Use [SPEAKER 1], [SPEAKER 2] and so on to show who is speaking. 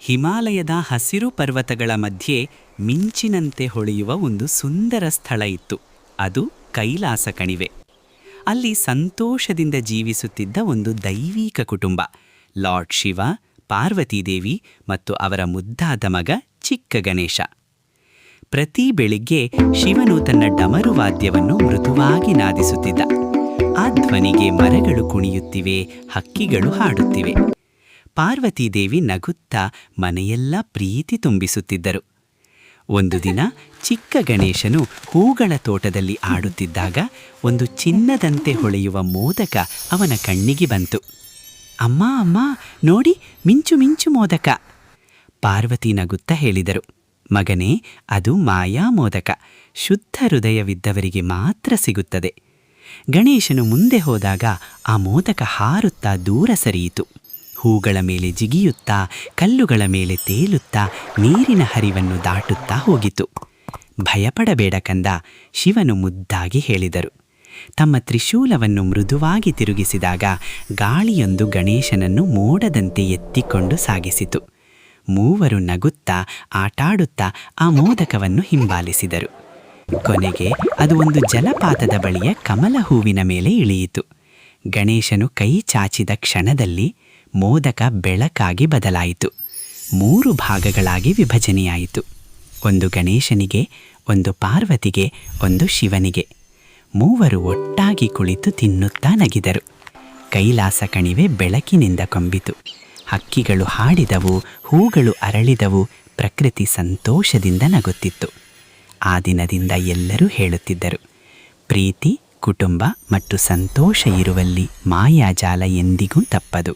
[SPEAKER 1] ಹಿಮಾಲಯದ ಹಸಿರು ಪರ್ವತಗಳ ಮಧ್ಯೆ ಮಿಂಚಿನಂತೆ ಹೊಳೆಯುವ ಒಂದು ಸುಂದರ ಸ್ಥಳ ಇತ್ತು. ಅದು ಕೈಲಾಸ ಕಣಿವೆ. ಅಲ್ಲಿ ಸಂತೋಷದಿಂದ ಜೀವಿಸುತ್ತಿದ್ದ ಒಂದು ದೈವೀಕ ಕುಟುಂಬ, ಲಾರ್ಡ್ ಶಿವ, ಪಾರ್ವತೀದೇವಿ ಮತ್ತು ಅವರ ಮುದ್ದಾದ ಮಗ ಚಿಕ್ಕ ಗಣೇಶ. ಪ್ರತಿ ಬೆಳಿಗ್ಗೆ ಶಿವನು ತನ್ನ ಡಮರು ವಾದ್ಯವನ್ನು ಮೃದುವಾಗಿ ನಾದಿಸುತ್ತಿದ್ದ. ಆ ಧ್ವನಿಗೆ ಮರಗಳು ಕುಣಿಯುತ್ತಿವೆ, ಹಕ್ಕಿಗಳು ಹಾಡುತ್ತಿವೆ. ಪಾರ್ವತೀದೇವಿ ನಗುತ್ತಾ ಮನೆಯೆಲ್ಲ ಪ್ರೀತಿ ತುಂಬಿಸುತ್ತಿದ್ದರು. ಒಂದು ದಿನ ಚಿಕ್ಕ ಗಣೇಶನು ಹೂಗಳ ತೋಟದಲ್ಲಿ ಆಡುತ್ತಿದ್ದಾಗ ಒಂದು ಚಿನ್ನದಂತೆ ಹೊಳೆಯುವ ಮೋದಕ ಅವನ ಕಣ್ಣಿಗೆ ಬಂತು. ಅಮ್ಮ ಅಮ್ಮ, ನೋಡಿ, ಮಿಂಚು ಮಿಂಚು ಮೋದಕ. ಪಾರ್ವತಿ ನಗುತ್ತಾ ಹೇಳಿದರು, ಮಗನೇ, ಅದು ಮಾಯಾ ಮೋದಕ. ಶುದ್ಧ ಹೃದಯವಿದ್ದವರಿಗೆ ಮಾತ್ರ ಸಿಗುತ್ತದೆ. ಗಣೇಶನು ಮುಂದೆ ಹೋದಾಗ ಆ ಮೋದಕ ಹಾರುತ್ತಾ ದೂರ ಸರಿಯಿತು. ಹೂಗಳ ಮೇಲೆ ಜಿಗಿಯುತ್ತಾ, ಕಲ್ಲುಗಳ ಮೇಲೆ ತೇಲುತ್ತಾ, ನೀರಿನ ಹರಿವನ್ನು ದಾಟುತ್ತಾ ಹೋಗಿತು. ಭಯಪಡಬೇಡ ಕಂದ, ಶಿವನು ಮುದ್ದಾಗಿ ಹೇಳಿದರು. ತಮ್ಮ ತ್ರಿಶೂಲವನ್ನು ಮೃದುವಾಗಿ ತಿರುಗಿಸಿದಾಗ ಗಾಳಿಯೊಂದು ಗಣೇಶನನ್ನು ಮೋಡದಂತೆ ಎತ್ತಿಕೊಂಡು ಸಾಗಿಸಿತು. ಮೂವರು ನಗುತ್ತಾ ಆಟಾಡುತ್ತಾ ಆ ಮೋದಕವನ್ನು ಹಿಂಬಾಲಿಸಿದರು. ಕೊನೆಗೆ ಅದು ಒಂದು ಜಲಪಾತದ ಬಳಿಯ ಕಮಲ ಹೂವಿನ ಮೇಲೆ ಇಳಿಯಿತು. ಗಣೇಶನು ಕೈ ಚಾಚಿದ ಕ್ಷಣದಲ್ಲಿ ಮೋದಕ ಬೆಳಕಾಗಿ ಬದಲಾಯಿತು. 3 ಭಾಗಗಳಾಗಿ ವಿಭಜನೆಯಾಯಿತು. ಒಂದು ಗಣೇಶನಿಗೆ, ಒಂದು ಪಾರ್ವತಿಗೆ, ಒಂದು ಶಿವನಿಗೆ. ಮೂವರು ಒಟ್ಟಾಗಿ ಕುಳಿತು ತಿನ್ನುತ್ತಾ ನಗಿದರು. ಕೈಲಾಸ ಕಣಿವೆ ಬೆಳಕಿನಿಂದ ಕೊಂಬಿತು. ಹಕ್ಕಿಗಳು ಹಾಡಿದವು, ಹೂಗಳು ಅರಳಿದವು, ಪ್ರಕೃತಿ ಸಂತೋಷದಿಂದ ನಗುತ್ತಿತ್ತು. ಆ ದಿನದಿಂದ ಎಲ್ಲರೂ ಹೇಳುತ್ತಿದ್ದರು, ಪ್ರೀತಿ, ಕುಟುಂಬ ಮತ್ತು ಸಂತೋಷ ಇರುವಲ್ಲಿ ಮಾಯಾಜಾಲ ಎಂದಿಗೂ ತಪ್ಪದು.